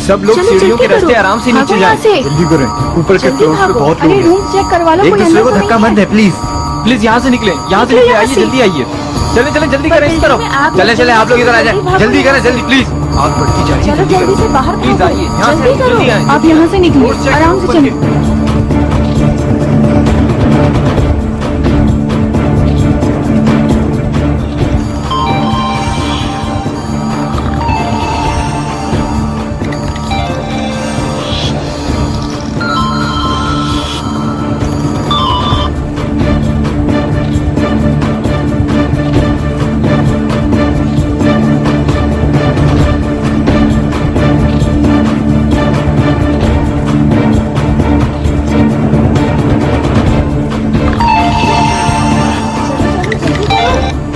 सब लोग सीढ़ियों के रास्ते आराम से नीचे जाएं। जल्दी करें, ऊपर के फ्लोर पे बहुत लोग अरे हैं। रूम चेक करवा लो, एक कोई दूसरे अंदर को तो धक्का नहीं मत है। दे प्लीज। प्लीज यहाँ से निकले, यहाँ से निकले, आइए जल्दी आइए। चले चले जल्दी करें इस तरफ। चले चले आप लोग इधर आ जाए, जल्दी करें जल्दी प्लीज। आग बढ़ती जा रही है, चलो जल्दी से बाहर प्लीज भागो। आइए, यहाँ से जल्दी करो, जल्दी आइए। आप यहाँ से निकलिए, डोर चेक आराम से ऊपर चलिए। के।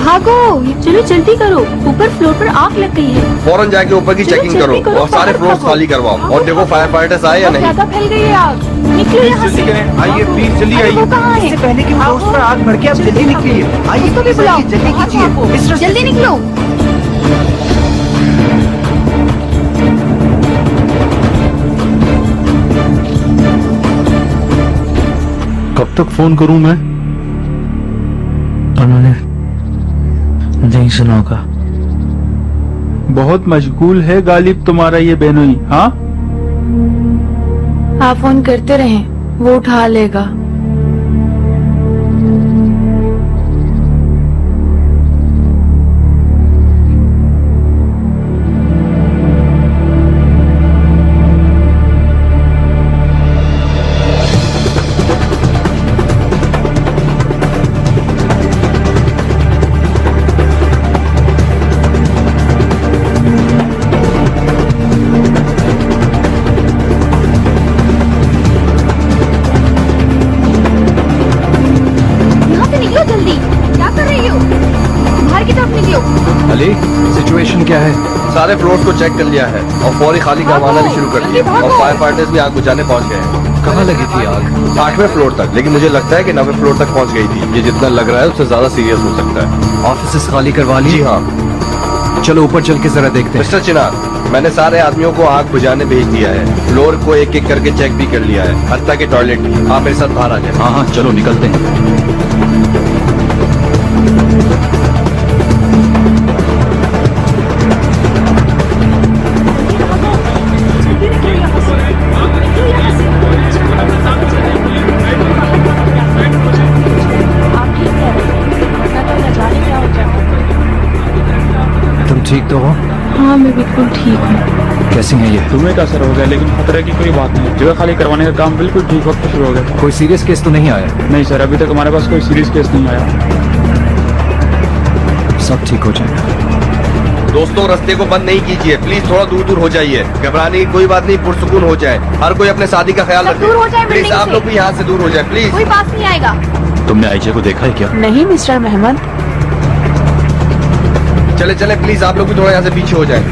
भागो, चलो जल्दी करो, ऊपर फ्लोर पर आग लग गई है। फौरन जाके ऊपर की चलो चेकिंग जल्दी करो और सारे बाहर फ्लोर्स भागो। खाली करवाओ और देखो फायर फाइटर्स आए या बहुत नहीं। ज्यादा फैल गई है आग, निकलो यहाँ जल्दी से। करें, आइए प्लीज जल्दी अरे वो आइए। कहाँ है? इससे पहले कि फ्लोर्स पर आग भड़के आप जल्दी निकलिए। आइए उसको भी बुलाओ, जल्दी बाहर कीजिए, भागो। इस रास्ते जल्दी से। निकलो। कब तक फोन करूं मैं? उन्होंने नहीं सुना होगा। बहुत मशगूल है गालिब तुम्हारा ये बेनोई। हाँ, आप फोन करते रहें, वो उठा लेगा। यहाँ से निकलो जल्दी, क्या कर रही हो? बाहर की तरफ निकलो। अली, सिचुएशन क्या है? सारे फ्लोर्स को चेक कर लिया है और फौरी खाली करवाना भी शुरू कर दिया और फायर फाइटर्स भी आग बुझाने पहुंच गए हैं। कहाँ लगी थी आग? 8वें फ्लोर तक, लेकिन मुझे लगता है कि 9वें फ्लोर तक पहुंच गई थी। ये जितना लग रहा है उससे ज्यादा सीरियस हो सकता है। ऑफिस खाली करवा ली? जी हाँ। चलो ऊपर चल के जरा देखते हैं। मिस्टर चिनार, मैंने सारे आदमियों को आग बुझाने भेज दिया है। फ्लोर को एक एक करके चेक भी कर लिया है, हत्ता के टॉयलेट भी। आप मेरे साथ बाहर आ जाए। हाँ हाँ चलो निकलते हैं। आप ठीक कह रहे हो, वरना तो न जाने क्या हो जाए। तुम ठीक तो हो? हाँ मैं बिल्कुल ठीक हूँ। कैसी हैं ये? तुम्हें का असर हो गया, लेकिन खतरे की कोई बात नहीं। जगह खाली करवाने का काम बिल्कुल ठीक वक्त पे शुरू हो गया। कोई सीरियस केस तो नहीं आया? नहीं सर, अभी तक हमारे पास कोई सीरियस केस नहीं आया। सब ठीक हो जाएगा। दोस्तों, रास्ते को बंद नहीं कीजिए, प्लीज थोड़ा दूर दूर हो जाइए। घबराने की कोई बात नहीं, पुरसुकून हो जाए। हर कोई अपने शादी का ख्याल सब दूर हो जाए रखे। प्लीज बिल्डिंग आप से। लोग भी यहाँ से दूर हो जाए प्लीज। कोई पास नहीं आएगा। तुमने आईजे को देखा है क्या? नहीं मिस्टर मेहमद। चले चले प्लीज आप लोग भी थोड़ा यहाँ से पीछे हो जाए।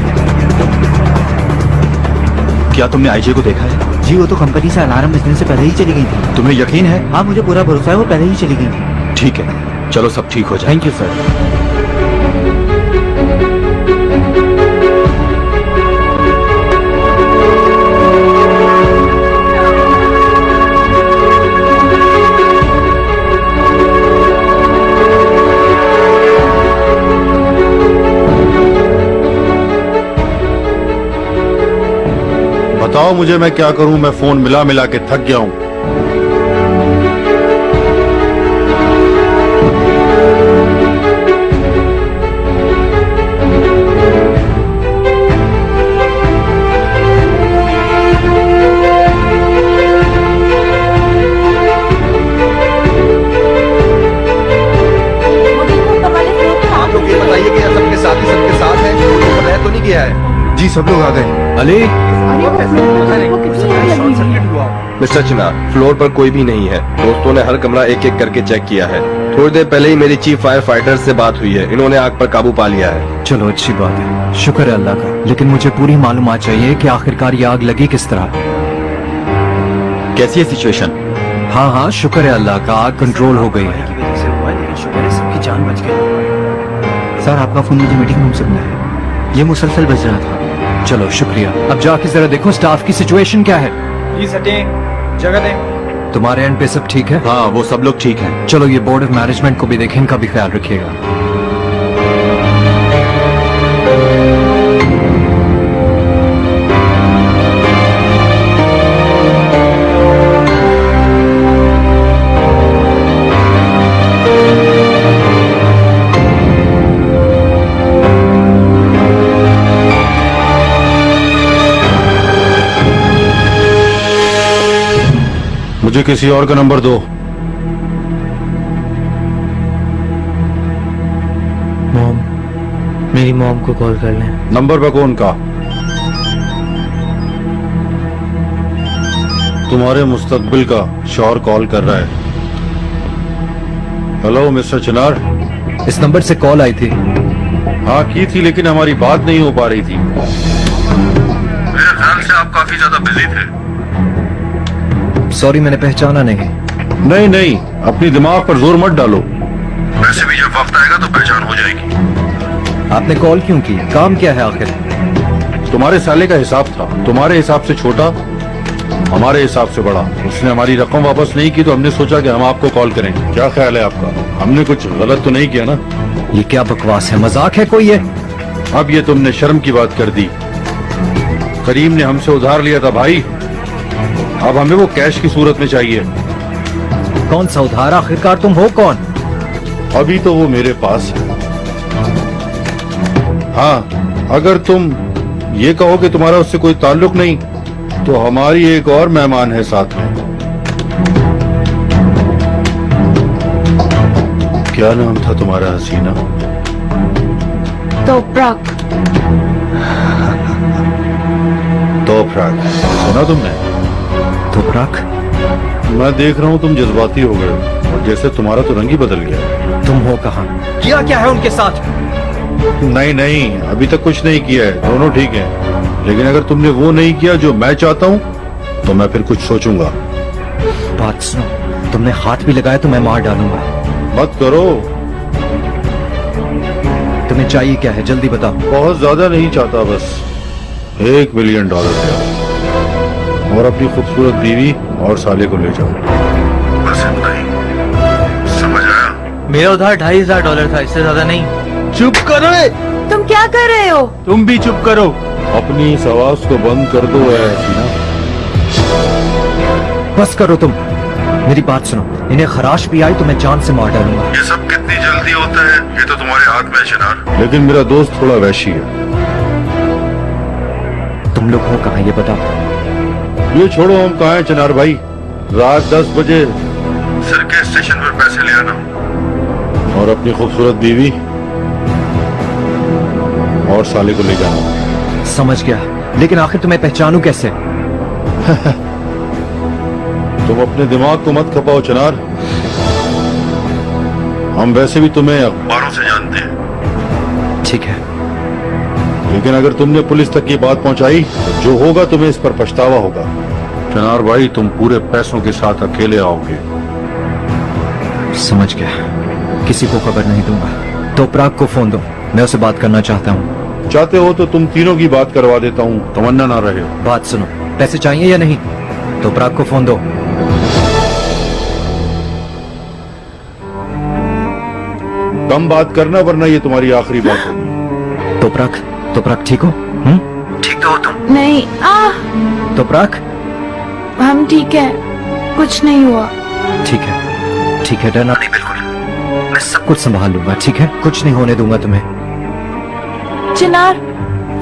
क्या तुमने आईजे को देखा है? जी वो तो कंपनी से अलार्म बजने से पहले ही चली गई थी। तुम्हें यकीन है? हाँ मुझे पूरा भरोसा है, वो पहले ही चली गई थी। ठीक है, चलो सब ठीक हो जाए। Thank you sir. बताओ मुझे, मैं क्या करूं? मैं फोन मिला मिला के थक गया हूं। आप लोग ये बताइए कि सबके साथ ही सबके साथ है, कोई रह तो नहीं गया है? जी सब लोग आ गए। अली, मिस्टर चिनार, फ्लोर पर कोई भी नहीं है। दोस्तों ने हर कमरा एक एक करके चेक किया है। थोड़ी देर पहले ही मेरी चीफ फायर फाइटर से बात हुई है। इन्होंने आग पर काबू पा लिया है। चलो अच्छी बात है, शुक्र है अल्लाह का। लेकिन मुझे पूरी मालूमात चाहिए कि आखिरकार ये आग लगी किस तरह। कैसी है सिचुएशन? हाँ हाँ शुक्र है अल्लाह का, आग कंट्रोल हो गई है। सबकी जान बच गई। सर आपका फोन मुझे मीटिंग रूम से मिला है, ये मुसलसल बज रहा था। चलो शुक्रिया। अब जाके जरा देखो स्टाफ की सिचुएशन क्या है। प्लीज हटें, जगह दें। तुम्हारे एंड पे सब ठीक है? हाँ वो सब लोग ठीक हैं। चलो ये बोर्ड ऑफ मैनेजमेंट को भी देखें, इनका भी ख्याल रखिएगा। मुझे किसी और का नंबर दो। मॉम, मेरी मॉम को कॉल कर लें। नंबर पे कौन का? तुम्हारे मुस्तकबिल का शौहर कॉल कर रहा है। हेलो मिस्टर चिनार। इस नंबर से कॉल आई थी। हाँ की थी, लेकिन हमारी बात नहीं हो पा रही थी। मेरे ख्याल से आप काफी ज्यादा बिजी थे। सॉरी, मैंने पहचाना नहीं। नहीं नहीं, अपनी दिमाग पर जोर मत डालो। वैसे भी जब वक्त आएगा तो पहचान हो जाएगी। आपने कॉल क्यों की? काम क्या है आखिर? तुम्हारे साले का हिसाब था, तुम्हारे हिसाब से छोटा, हमारे हिसाब से बड़ा। उसने हमारी रकम वापस नहीं की तो हमने सोचा कि हम आपको कॉल करें। क्या ख्याल है आपका? हमने कुछ गलत तो नहीं किया ना? ये क्या बकवास है, मजाक है कोई ये? अब ये तुमने शर्म की बात कर दी। करीम ने हमसे उधार लिया था भाई, अब हमें वो कैश की सूरत में चाहिए। कौन सा उधार? आखिरकार तुम हो कौन? अभी तो वो मेरे पास है। हाँ, अगर तुम ये कहो कि तुम्हारा उससे कोई ताल्लुक नहीं, तो हमारी एक और मेहमान है साथ में। क्या नाम था तुम्हारा हसीना? तोपरक। तोपरक, सुना तुमने? तोपरक? मैं देख रहा हूँ तुम जज्बाती हो गए और जैसे तुम्हारा तो रंग ही बदल गया। तुम हो कहाँ? किया क्या है उनके साथ? नहीं नहीं, अभी तक कुछ नहीं किया है, दोनों ठीक हैं। लेकिन अगर तुमने वो नहीं किया जो मैं चाहता हूँ तो मैं फिर कुछ सोचूंगा। बात सुनो, तुमने हाथ भी लगाया तो मैं मार डालूंगा। मत करो। तुम्हें चाहिए क्या है, जल्दी बताओ। बहुत ज्यादा नहीं चाहता, बस $1 मिलियन दे और अपनी खूबसूरत बीवी और साले को ले जाओ। बस इतना ही, समझ आया? मेरा उधार $2,500 था, इससे ज्यादा नहीं। चुप करो। तुम क्या कर रहे हो? तुम भी चुप करो। अपनी इस आवाज को बंद कर दो हसीना। बस करो तुम, मेरी बात सुनो। इन्हें खराश भी आई तो मैं जान से मार डालूंगा। ये सब कितनी जल्दी होता है ये तो तुम्हारे हाथ में है चिनार। लेकिन मेरा दोस्त थोड़ा वैशी है। तुम लोग हो कहाँ ये बताओ। ये छोड़ो, हम कहाँ हैं चिनार भाई? रात 10 बजे सिरके स्टेशन पर पैसे ले आना और अपनी खूबसूरत बीवी और साले को ले जाना। समझ गया, लेकिन आखिर तुम्हें पहचानूं कैसे? तुम अपने दिमाग को मत खपाओ चिनार। हम वैसे भी तुम्हें अखबारों से जानते हैं। ठीक है, लेकिन अगर तुमने पुलिस तक ये बात पहुंचाई तो जो होगा तुम्हें इस पर पछतावा होगा। चिनार भाई, तुम पूरे पैसों के साथ अकेले आओगे। समझ गया, किसी को खबर नहीं दूंगा। तो प्राग को फोन दो, मैं उससे बात करना चाहता हूँ। चाहते हो तो तुम तीनों की बात करवा देता हूँ, तमन्ना ना रहे। बात सुनो, पैसे चाहिए या नहीं? तो प्राग को फोन दो। कम बात करना, वरना ये तुम्हारी आखिरी बात होगी। तो प्राग ठीक हो? ठीक तो हो तुम? नहीं। तो प्राग? हम ठीक है, कुछ नहीं हुआ। ठीक है, डरना नहीं बिल्कुल। मैं सब कुछ संभाल लूंगा, ठीक है? कुछ नहीं होने दूंगा तुम्हें। चिनार,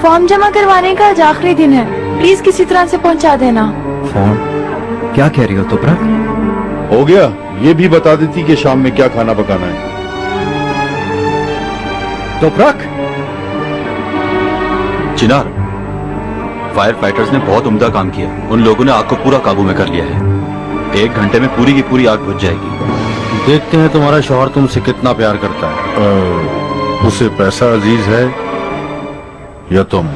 फॉर्म जमा करवाने का आज आखिरी दिन है, प्लीज किसी तरह से पहुंचा देना। फॉर्म? क्या कह रही हो तो प्राग? हो गया, ये भी बता देती कि शाम में क्या खाना पकाना है। तो प्राग? चिनार, फायर फाइटर्स ने बहुत उम्दा काम किया। उन लोगों ने आग को पूरा काबू में कर लिया है। 1 घंटे में पूरी की पूरी आग बुझ जाएगी। देखते हैं तुम्हारा शौहर तुमसे कितना प्यार करता है। उसे पैसा अजीज है या तुम?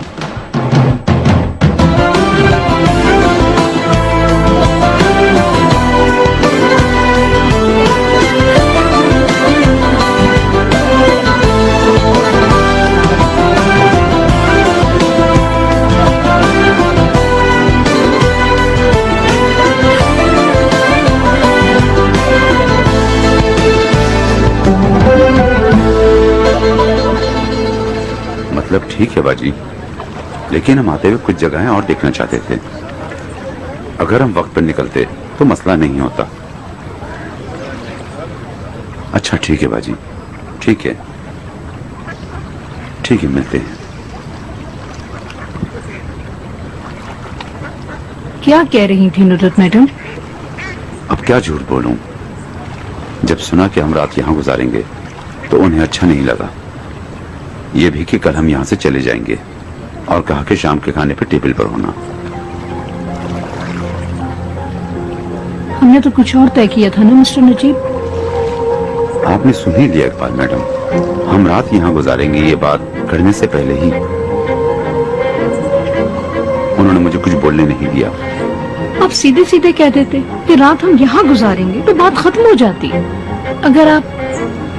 ठीक है बाजी, लेकिन हम आते हुए कुछ जगहें और देखना चाहते थे। अगर हम वक्त पर निकलते तो मसला नहीं होता। अच्छा ठीक है बाजी, ठीक है, ठीक है, मिलते हैं। क्या कह रही थी नुसरत मैडम? अब क्या झूठ बोलूं, जब सुना कि हम रात यहां गुजारेंगे तो उन्हें अच्छा नहीं लगा। यह भी कि कल हम यहां से चले जाएंगे, और कहा कि शाम के खाने पर टेबल पर होना। हमने तो कुछ और तय किया था ना मिस्टर नजीब। आपने सुन ही लिया इकबाल मैडम, हम रात यहां गुजारेंगे ये बात करने से पहले ही उन्होंने मुझे कुछ बोलने नहीं दिया। आप सीधे सीधे कह देते कि रात हम यहाँ गुजारेंगे तो बात खत्म हो जाती। अगर आप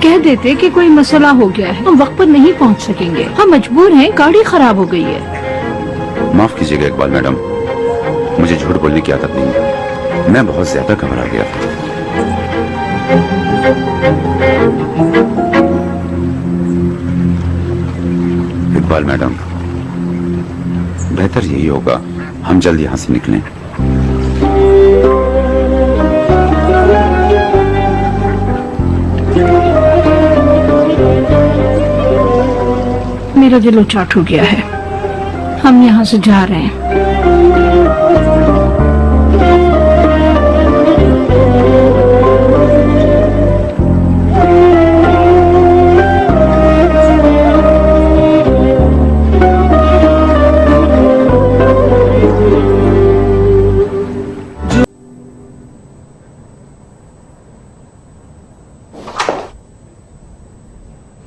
कह देते कि कोई मसला हो गया है, हम वक्त पर नहीं पहुँच सकेंगे, हम मजबूर हैं, गाड़ी खराब हो गई है। माफ कीजिएगा इकबाल मैडम, मुझे झूठ बोलने की आदत नहीं, मैं बहुत ज्यादा घबरा गया था। इकबाल मैडम, बेहतर यही होगा हम जल्द यहां से निकलें। मेरा दिल उचाट हो गया है, हम यहाँ से जा रहे हैं।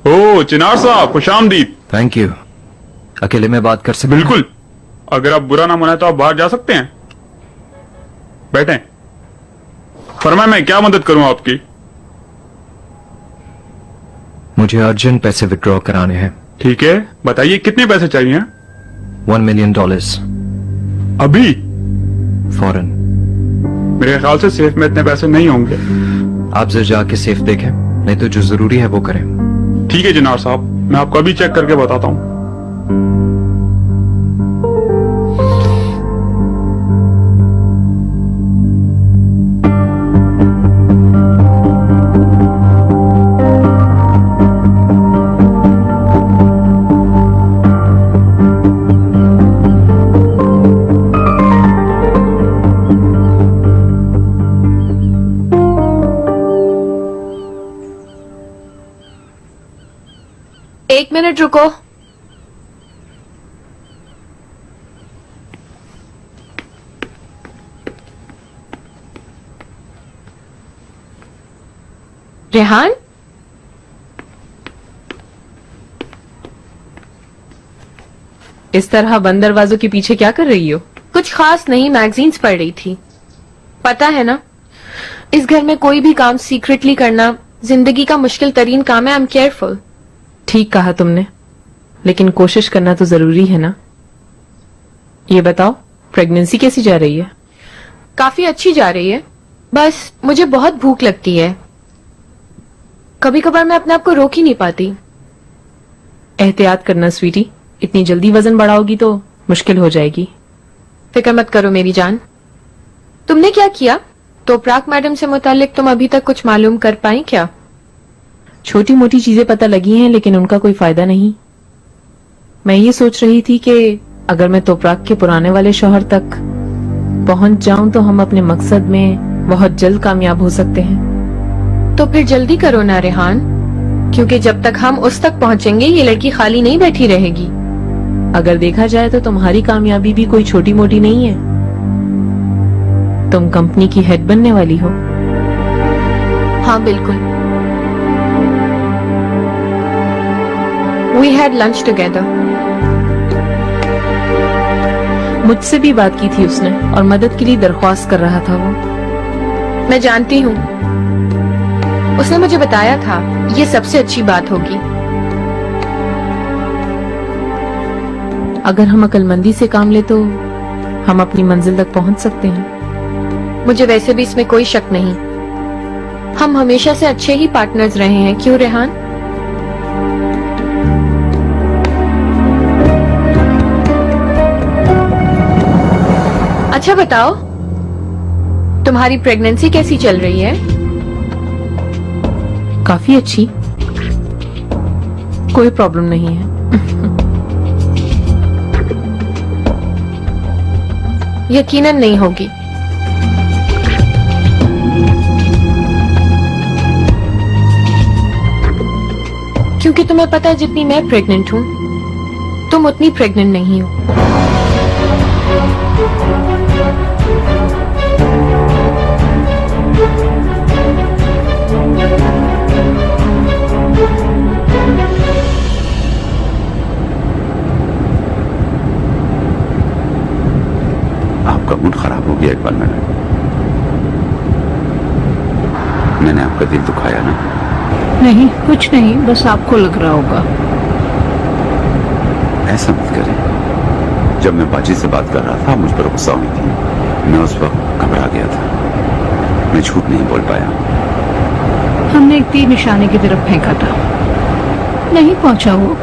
ओ चिनार साहब, खुशामदीद। Thank you. अकेले में बात कर सकते? बिल्कुल, अगर आप बुरा ना माने तो आप बाहर जा सकते हैं। बैठें। फरमाएं, मैं क्या मदद करूं आपकी? मुझे अर्जेंट पैसे विड्रॉ कराने हैं। ठीक है, बताइए कितने पैसे चाहिए? $1 million। अभी? फौरन। मेरे ख्याल से सेफ में इतने पैसे नहीं होंगे। आप जरा जाके सेफ देखें, नहीं तो जो जरूरी है वो करें। ठीक है जनाब साहब, मैं आपको अभी चेक करके बताता हूं। एक मिनट रुको। रेहान, इस तरह बंद दरवाजों के पीछे क्या कर रही हो? कुछ खास नहीं, मैगजीन्स पढ़ रही थी। पता है ना, इस घर में कोई भी काम सीक्रेटली करना जिंदगी का मुश्किल तरीन काम है। I am careful. ठीक कहा तुमने, लेकिन कोशिश करना तो जरूरी है ना। ये बताओ, प्रेगनेंसी कैसी जा रही है? काफी अच्छी जा रही है, बस मुझे बहुत भूख लगती है। कभी कभार मैं अपने आप को रोक ही नहीं पाती। एहतियात करना स्वीटी, इतनी जल्दी वजन बढ़ाओगी तो मुश्किल हो जाएगी। फिक्र मत करो मेरी जान। तुमने क्या किया? तोपराक मैडम से मुतालिक तुम अभी तक कुछ मालूम कर पाई क्या? छोटी मोटी चीजें पता लगी हैं, लेकिन उनका कोई फायदा नहीं। मैं ये सोच रही थी कि अगर मैं तोपराक के पुराने वाले शौहर तक पहुंच जाऊं तो हम अपने मकसद में बहुत जल्द कामयाब हो सकते हैं। तो फिर जल्दी करो ना रेहान, क्योंकि जब तक हम उस तक पहुंचेंगे ये लड़की खाली नहीं बैठी रहेगी। अगर देखा जाए तो तुम्हारी कामयाबी भी कोई छोटी मोटी नहीं है। तुम कंपनी की हेड बनने वाली हो। हाँ बिल्कुल। We had lunch together. मुझसे भी बात की थी उसने, और मदद के लिए दरख्वास्त कर रहा था वो। मैं जानती हूँ, उसने मुझे बताया था ये सबसे अच्छी बात होगी। अगर हम अक्लमंदी से काम ले तो हम अपनी मंजिल तक पहुंच सकते हैं। मुझे वैसे भी इसमें कोई शक नहीं। हम हमेशा से अच्छे ही पार्टनर्स रहे हैं, क्यों रेहान? अच्छा बताओ, तुम्हारी प्रेगनेंसी कैसी चल रही है? काफी अच्छी, कोई प्रॉब्लम नहीं है। यकीनन नहीं होगी। क्योंकि तुम्हें पता है जितनी मैं प्रेग्नेंट हूं, तुम उतनी प्रेग्नेंट नहीं हो। आपका मूड खराब हो गया इकबाल मैडम। मैंने आपका दिल दुखाया ना? नहीं, कुछ नहीं, बस आपको लग रहा होगा। ऐसा मत करें। जब मैं बाजी से बात कर रहा था मुझ पर गुस्सा हुई थी। मैं उस वक्त घबरा गया था, मैं झूठ नहीं बोल पाया। हमने एक तीर निशाने की तरफ फेंका था, नहीं पहुंचा वो।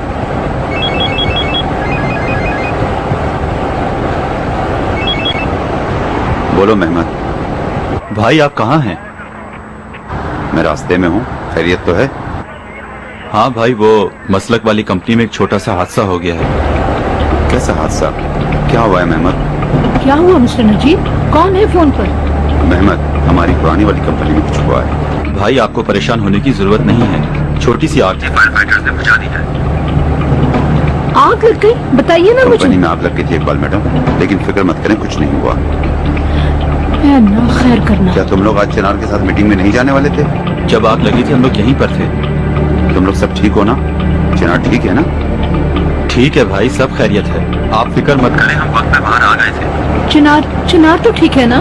बोलो मेहमद। भाई आप कहाँ हैं? मैं रास्ते में हूँ। खैरियत तो है? हाँ भाई, वो मसलक वाली कंपनी में एक छोटा सा हादसा हो गया है। कैसा हादसा? क्या हुआ है मेहमद? क्या हुआ मिस्टर नजीब? कौन है फोन पर? मेहमद, हमारी पुरानी वाली कंपनी में कुछ हुआ है। भाई आपको परेशान होने की जरूरत नहीं है, छोटी सी आग फायर फाइटर्स ने बुझा दी है। आग लग गई? बताइए ना मुझे। कंपनी में आग लग गई थी इकबाल मैडम, लेकिन फिक्र मत करें, कुछ नहीं हुआ। ना खैर करना। क्या तुम लोग आज चिनार के साथ मीटिंग में नहीं जाने वाले थे? जब आग लगी थी हम लोग यहीं पर थे। तुम लोग सब ठीक हो ना? चिनार ठीक है ना? ठीक है भाई, सब खैरियत है, आप फिक्र मत करें, हम वक्त पे बाहर आ गए थे। चिनार तो ठीक है ना?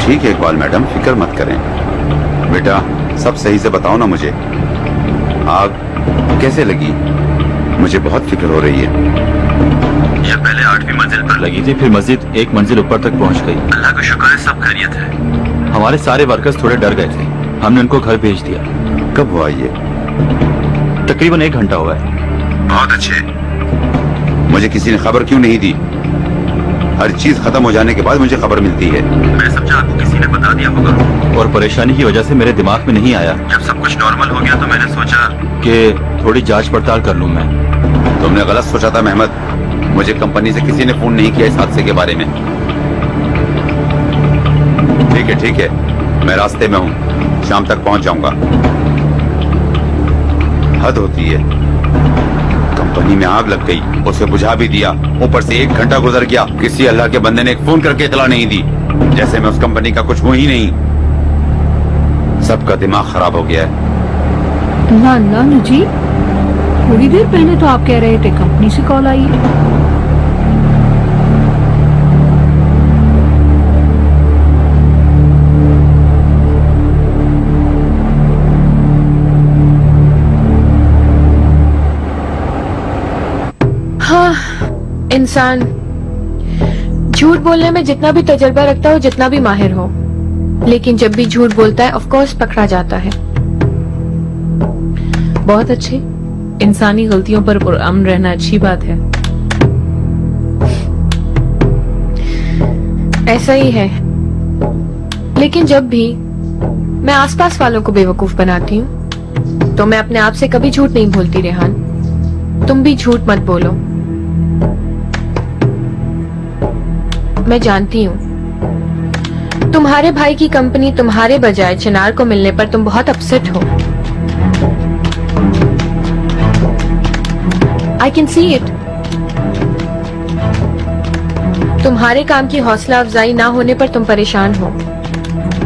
ठीक है इकबाल मैडम, फिक्र मत करें। बेटा सब सही से बताओ ना मुझे, आग कैसे लगी? मुझे बहुत फिक्र हो रही है। यह पहले 8वीं मंजिल पर लगी थी, फिर मस्जिद एक मंजिल ऊपर तक पहुंच गई। अल्लाह का शुक्र है सब खैरियत है। हमारे सारे वर्कर्स थोड़े डर गए थे, हमने उनको घर भेज दिया। कब हुआ ये? तकरीबन 1 घंटा हुआ है। बहुत अच्छे। मुझे किसी ने खबर क्यों नहीं दी? हर चीज खत्म हो जाने के बाद मुझे खबर मिलती है। मैं समझा आपको किसी ने बता दिया होगा, और परेशानी की वजह से मेरे दिमाग में नहीं आया। जब सब कुछ नॉर्मल हो गया तो मैंने सोचा कि थोड़ी जांच पड़ताल कर लूं मैं। तुमने गलत सोचा था मेहमद, मुझे कंपनी से किसी ने फोन नहीं किया इस हादसे के बारे में। ठीक है, मैं रास्ते में हूँ, शाम तक पहुंच जाऊंगा। हद होती है, कंपनी में आग लग गई, उसे बुझा भी दिया, ऊपर से 1 घंटा गुजर गया, किसी अल्लाह के बंदे ने एक फोन करके इतला नहीं दी, जैसे मैं उस कंपनी का कुछ हूं ही नहीं। सबका दिमाग खराब हो गया है। ना नजीब, थोड़ी देर पहले तो आप कह रहे थे कंपनी से कॉल आई है। हाँ, इंसान झूठ बोलने में जितना भी तजर्बा रखता हो, जितना भी माहिर हो, लेकिन जब भी झूठ बोलता है ऑफ कोर्स पकड़ा जाता है। बहुत अच्छे, इंसानी गलतियों पर पुरअमन रहना अच्छी बात है। ऐसा ही है, लेकिन जब भी मैं आसपास वालों को बेवकूफ बनाती हूँ तो मैं अपने आप से कभी झूठ नहीं बोलती। रेहान, तुम भी झूठ मत बोलो। मैं जानती हूँ तुम्हारे भाई की कंपनी तुम्हारे बजाय चिनार को मिलने पर तुम बहुत अपसेट हो। I can see it. तुम्हारे काम की हौसला अफजाई ना होने पर तुम परेशान हो।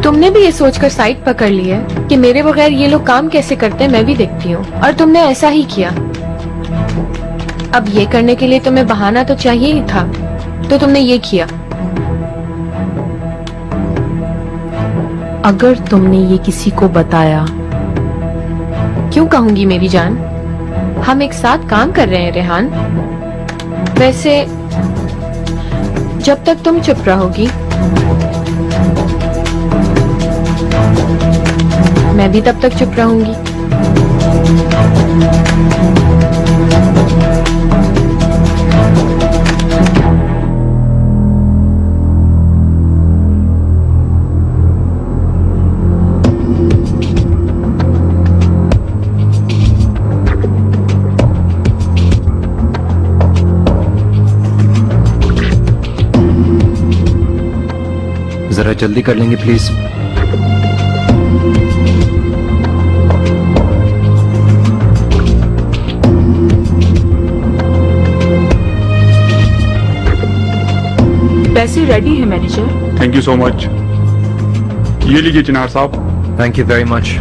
तुमने भी ये सोचकर साइड पकड़ ली है कि मेरे बगैर ये लोग काम कैसे करते हैं मैं भी देखती हूँ, और तुमने ऐसा ही किया। अब ये करने के लिए तुम्हें बहाना तो चाहिए ही था, तो तुमने ये किया। अगर तुमने ये किसी को बताया? क्यों कहूंगी मेरी जान, हम एक साथ काम कर रहे हैं रेहान। वैसे जब तक तुम चुप रहोगी मैं भी तब तक चुप रहूंगी। जरा जल्दी कर लेंगे प्लीज। पैसे रेडी है manager. Thank you so much. ये लीजिए चिनार साहब। Thank you very much.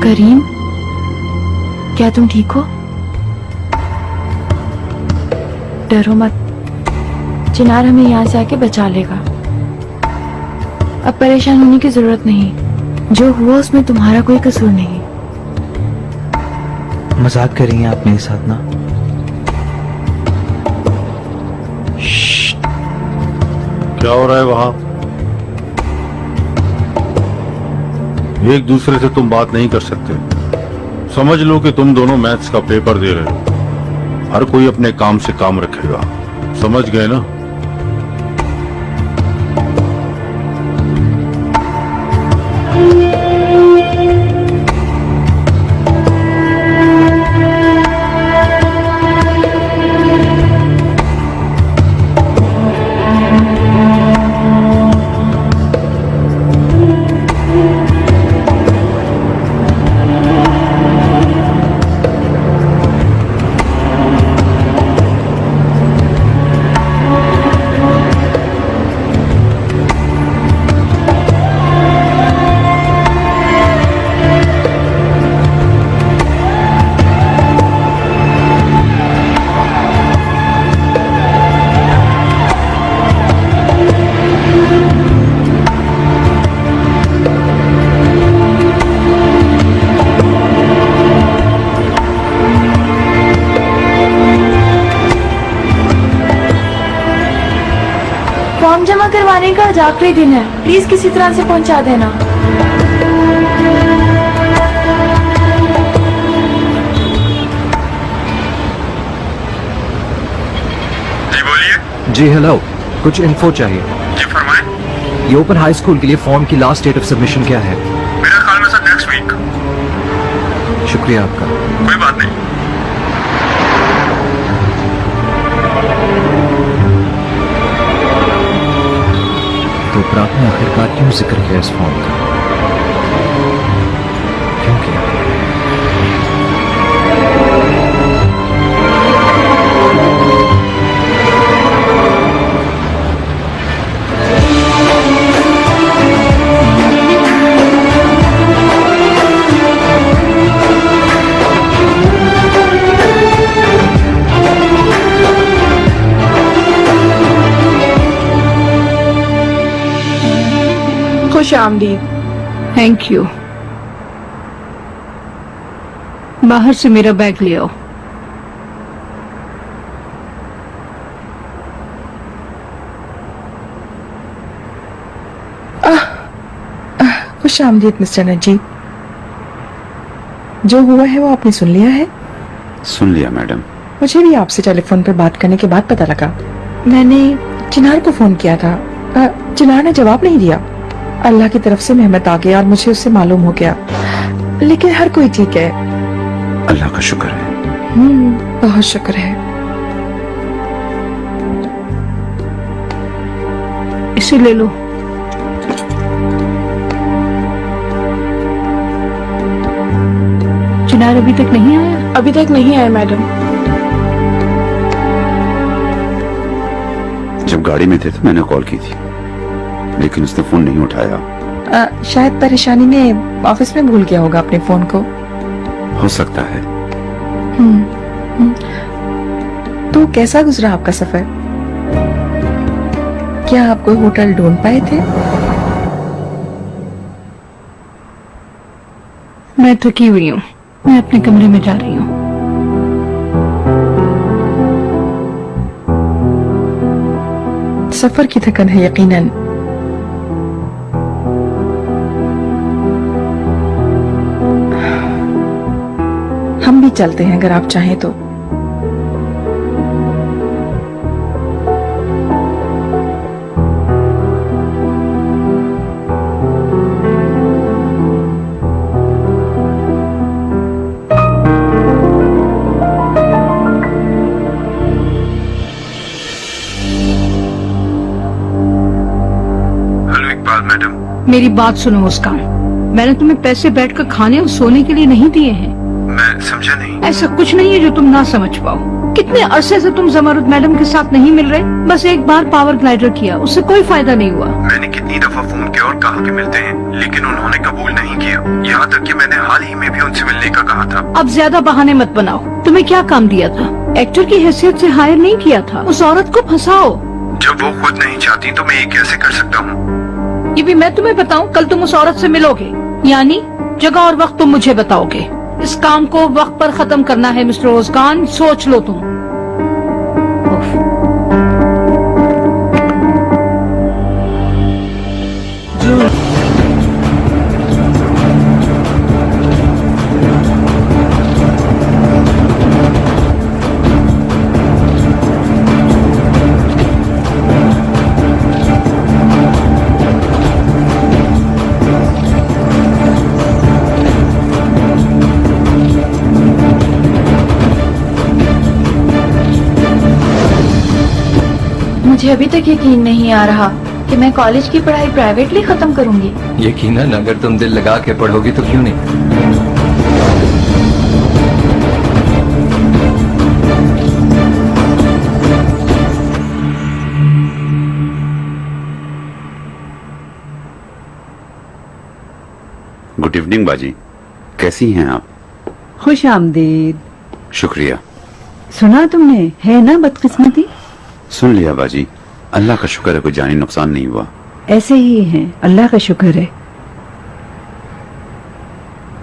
Karim, क्या तुम ठीक हो? डरो मत, चिनार हमें यहाँ से आके बचा लेगा। अब परेशान होने की जरूरत नहीं, जो हुआ उसमें तुम्हारा कोई कसूर नहीं। मजाक कर रही हैं आप मेरे साथ ना? क्या हो रहा है वहां? एक दूसरे से तुम बात नहीं कर सकते। समझ लो कि तुम दोनों मैथ्स का पेपर दे रहे हो। हर कोई अपने काम से काम रखेगा, समझ गए ना? फॉर्म जमा करवाने का आज आखिरी दिन है, प्लीज किसी तरह से पहुंचा देना। जी बोलिए। जी हेलो, कुछ इन्फो चाहिए। जी फरमाएं। ये ओपन हाई स्कूल के लिए फॉर्म की लास्ट डेट ऑफ सबमिशन क्या है? मेरा ख्याल में सर नेक्स्ट वीक। शुक्रिया आपका। कोई बात नहीं। तो आपने आखिरकार क्यों जिक्र किया इस फॉर्म का? क्यों किया? खुश आमदीद। Thank you. बाहर से मेरा बैग ले आओ। खुश आमदीद मिस्टर नजीब। जो हुआ है वो आपने सुन लिया है? सुन लिया मैडम। मुझे भी आपसे टेलीफोन पर बात करने के बाद पता लगा। मैंने चिनार को फोन किया था, चिनार ने जवाब नहीं दिया। अल्लाह की तरफ से मेहमत आ गया और मुझे उससे मालूम हो गया, लेकिन हर कोई ठीक है। अल्लाह का शुक्र है। बहुत शुक्र है। इसे ले लो। चिनार अभी तक नहीं आया? अभी तक नहीं आया मैडम। जब गाड़ी में थे तो मैंने कॉल की थी, लेकिन उसने फोन नहीं उठाया। शायद परेशानी में ऑफिस में भूल गया होगा अपने फोन को। हो सकता है। तो कैसा गुजरा आपका सफर? क्या आप कोई होटल ढूंढ पाए थे? मैं थकी हुई हूँ, मैं अपने कमरे में जा रही हूँ। सफर की थकन है यकीनन। हम भी चलते हैं अगर आप चाहें तो। मेरी बात सुनो मुस्कान, मैंने तुम्हें पैसे बैठकर खाने और सोने के लिए नहीं दिए हैं। मैं समझा नहीं। ऐसा कुछ नहीं है जो तुम ना समझ पाओ। कितने अरसे से तुम जमारुद मैडम के साथ नहीं मिल रहे? बस एक बार पावर ग्लाइडर किया, उससे कोई फायदा नहीं हुआ। मैंने कितनी दफा फोन किया और कहा कि मिलते हैं, लेकिन उन्होंने कबूल नहीं किया। यहाँ तक कि मैंने हाल ही में भी उनसे मिलने का कहा था। अब ज्यादा बहाने मत बनाओ। तुम्हें क्या काम दिया था? एक्टर की हैसियत से हायर नहीं किया था। उस औरत को फंसाओ। जब वो खुद नहीं चाहती तो मैं ये कैसे कर सकता हूँ? ये भी मैं तुम्हें बताऊं? कल तुम उस औरत से मिलोगे, यानी जगह और वक्त तुम मुझे बताओगे। इस काम को वक्त पर खत्म करना है मिस्टर ओजकान, सोच लो तुम। मुझे अभी तक यकीन नहीं आ रहा कि मैं कॉलेज की पढ़ाई प्राइवेटली खत्म करूंगी। यकीनन अगर तुम दिल लगा के पढ़ोगी तो क्यों नहीं। गुड इवनिंग बाजी, कैसी हैं आप? खुश आमदीद। शुक्रिया। सुना तुमने, है ना बदकिस्मती? सुन लिया बाजी, अल्लाह का शुक्र है कोई जानी नुकसान नहीं हुआ। ऐसे ही है, अल्लाह का शुक्र है।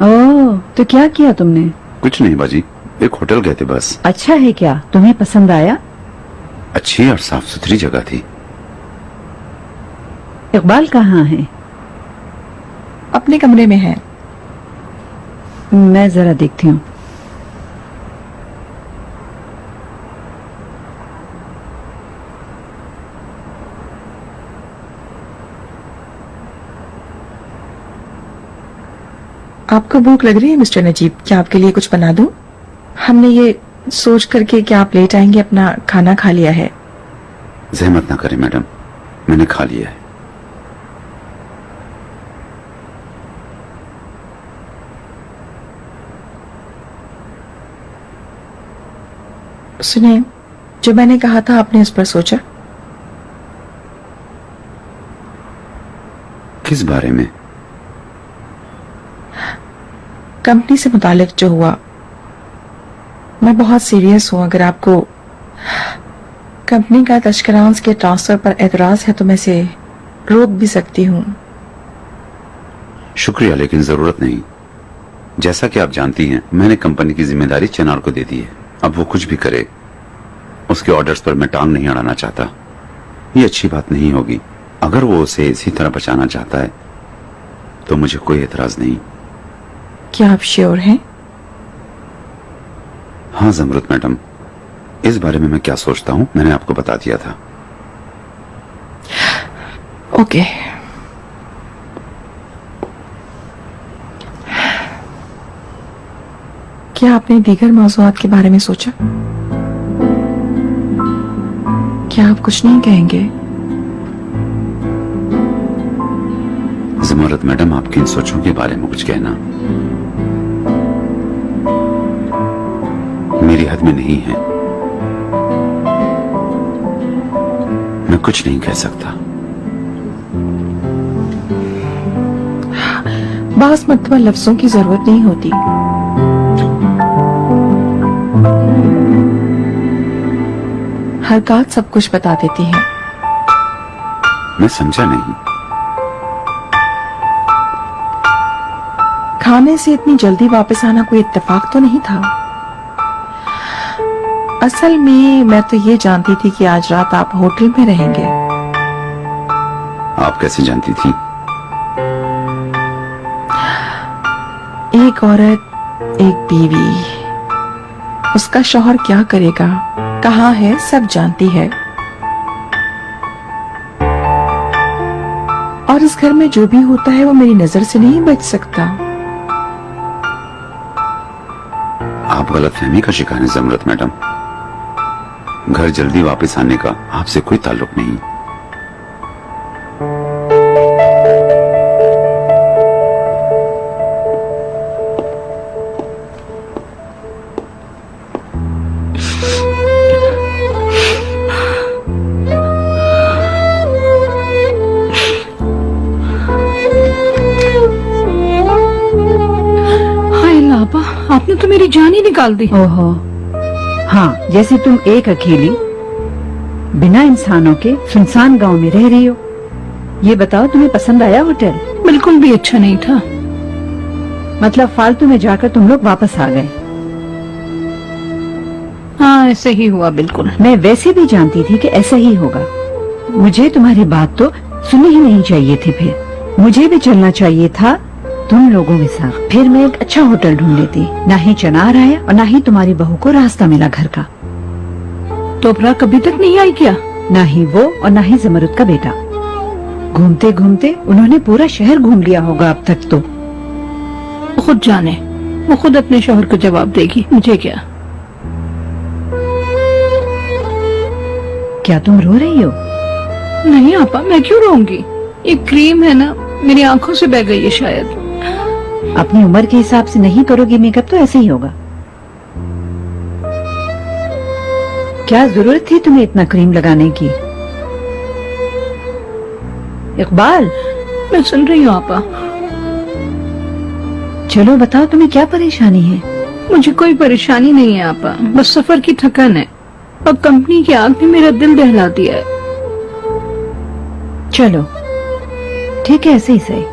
ओह, तो क्या किया तुमने? कुछ नहीं बाजी, एक होटल गए थे बस। अच्छा है क्या? तुम्हें पसंद आया? अच्छी और साफ सुथरी जगह थी। इकबाल कहाँ है? अपने कमरे में है। मैं जरा देखती हूँ। आपको भूख लग रही है मिस्टर नजीब? क्या आपके लिए कुछ बना दूं? हमने ये सोच करके कि आप लेट आएंगे अपना खाना खा लिया है। जहमत ना करें मैडम, मैंने खा लिया है। सुनिए, जो मैंने कहा था आपने इस पर सोचा? किस बारे में? कंपनी से मुतालिक जो हुआ। मैं बहुत सीरियस हूं। अगर आपको कंपनी का तशकरांस के ट्रांसफर पर एतराज है तो मैं इसे रोक भी सकती हूँ। शुक्रिया, लेकिन जरूरत नहीं। जैसा कि आप जानती हैं, मैंने कंपनी की जिम्मेदारी चिनार को दे दी है। अब वो कुछ भी करे, उसके ऑर्डर्स पर मैं टांग नहीं अड़ाना चाहता। ये अच्छी बात नहीं होगी। अगर वो उसे इसी तरह बचाना चाहता है तो मुझे कोई एतराज नहीं। क्या आप श्योर हैं? हाँ जमरुद मैडम, इस बारे में मैं क्या सोचता हूँ मैंने आपको बता दिया था। ओके। क्या आपने दीगर मौज़ूआत के बारे में सोचा? क्या आप कुछ नहीं कहेंगे? जमरुद मैडम, आपकी इन सोचों के बारे में कुछ कहना मेरी हद में नहीं है। मैं कुछ नहीं कह सकता। बास मतबा लफ्जों की जरूरत नहीं होती। हरकत सब कुछ बता देती है। मैं समझा नहीं। खाने से इतनी जल्दी वापस आना कोई इत्तेफाक तो नहीं था। असल में मैं तो ये जानती थी कि आज रात आप होटल में रहेंगे। आप कैसे जानती थी? एक औरत, एक बीवी, उसका शौहर क्या करेगा, कहाँ है, सब जानती है। और इस घर में जो भी होता है वो मेरी नजर से नहीं बच सकता। आप गलतफहमी का शिकार हैं जमरुद मैडम। घर जल्दी वापस आने का आपसे कोई ताल्लुक नहीं। आपने तो मेरी जान ही निकाल दी। ओहो, हाँ, जैसे तुम एक अकेली बिना इंसानों के सुनसान गांव में रह रही हो। ये बताओ, तुम्हें पसंद आया होटल? बिल्कुल भी अच्छा नहीं था। मतलब फालतू में जाकर तुम लोग वापस आ गए? हाँ, ऐसे ही हुआ बिल्कुल। मैं वैसे भी जानती थी कि ऐसा ही होगा। मुझे तुम्हारी बात तो सुननी ही नहीं चाहिए थी। फिर मुझे भी चलना चाहिए था तुम लोगों के साथ। फिर मैं एक अच्छा होटल ढूंढ लेती। ना ही चनार आया और ना ही तुम्हारी बहू को रास्ता मिला घर का। तो कभी तक नहीं आई क्या? ना ही वो और ना ही जमरुद का बेटा। घूमते घूमते उन्होंने पूरा शहर घूम लिया होगा अब तक तो। वो खुद जाने, वो खुद अपने शोहर को जवाब देगी, मुझे क्या। क्या तुम रो रही हो? नहीं आपा, मैं क्यों रोऊंगी? ये क्रीम है ना, मेरी आंखों से बह गई है शायद। अपनी उम्र के हिसाब से नहीं करोगी मेकअप तो ऐसे ही होगा। क्या जरूरत थी तुम्हें इतना क्रीम लगाने की? इकबाल, मैं सुन रही हूँ आपा। चलो बताओ, तुम्हें क्या परेशानी है? मुझे कोई परेशानी नहीं है आपा, बस सफर की थकन है और कंपनी की आग ने मेरा दिल दहला दिया है। चलो ठीक है, ऐसे ही सही।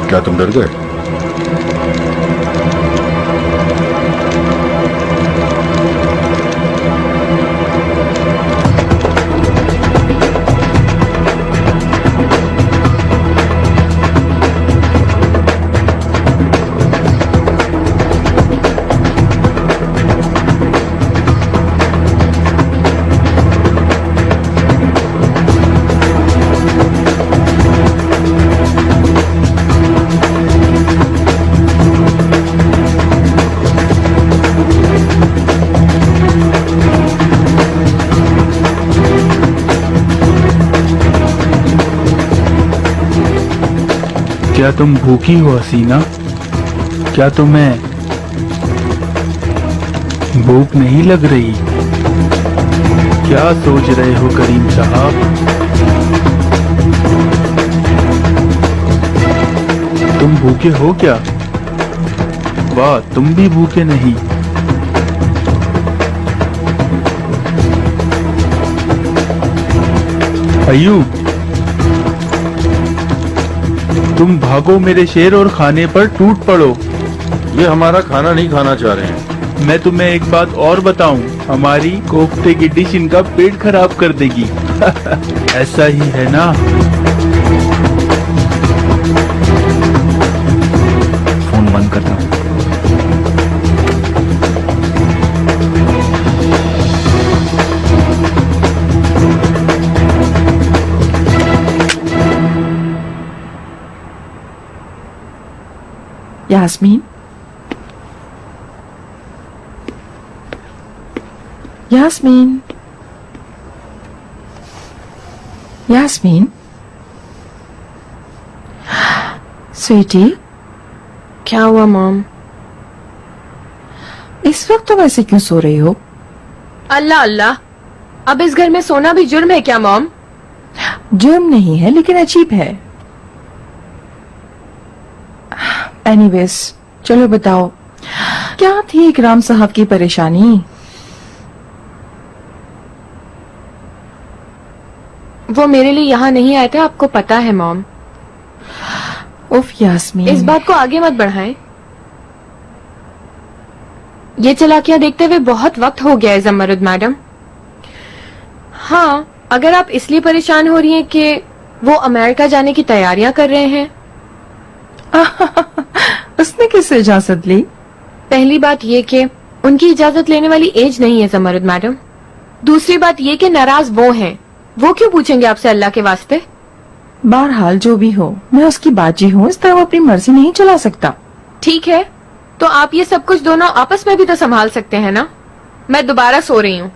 क्या तुम डर गए? क्या तुम भूखी हो हसीना? क्या तुम्हें भूख नहीं लग रही? क्या सोच रहे हो करीम साहब? तुम भूखे हो क्या? वाह, तुम भी भूखे नहीं। अयूब, तुम भागो मेरे शेर और खाने पर टूट पड़ो। ये हमारा खाना नहीं खाना चाह रहे हैं। मैं तुम्हें एक बात और बताऊं, हमारी कोफ्ते की डिश इनका पेट खराब कर देगी। ऐसा ही है ना? फोन बंद करता हूँ। यास्मीन, यास्मीन, यास्मीन, स्वीटी, क्या हुआ मॉम? इस वक्त तुम ऐसे क्यों सो रही हो? अल्लाह अल्लाह, अब इस घर में सोना भी जुर्म है क्या मॉम? जुर्म नहीं है, लेकिन अजीब है। एनीवेज, चलो बताओ, क्या थी इकराम साहब की परेशानी? वो मेरे लिए यहाँ नहीं आए थे, आपको पता है मॉम। उफ यास्मीन, इस बात को आगे मत बढ़ाएं। ये चालाकियां देखते हुए बहुत वक्त हो गया है जमरुद मैडम। हाँ, अगर आप इसलिए परेशान हो रही हैं कि वो अमेरिका जाने की तैयारियां कर रहे हैं। उसने किससे इजाजत ली? पहली बात ये कि उनकी इजाजत लेने वाली एज नहीं है जमरुद मैडम। दूसरी बात ये कि नाराज वो हैं। वो क्यों पूछेंगे आपसे अल्लाह के वास्ते? बहरहाल जो भी हो, मैं उसकी बाजी हूँ, इस तरह वो अपनी मर्जी नहीं चला सकता। ठीक है, तो आप ये सब कुछ दोनों आपस में भी तो संभाल सकते हैं ना। मैं दोबारा सो रही हूँ।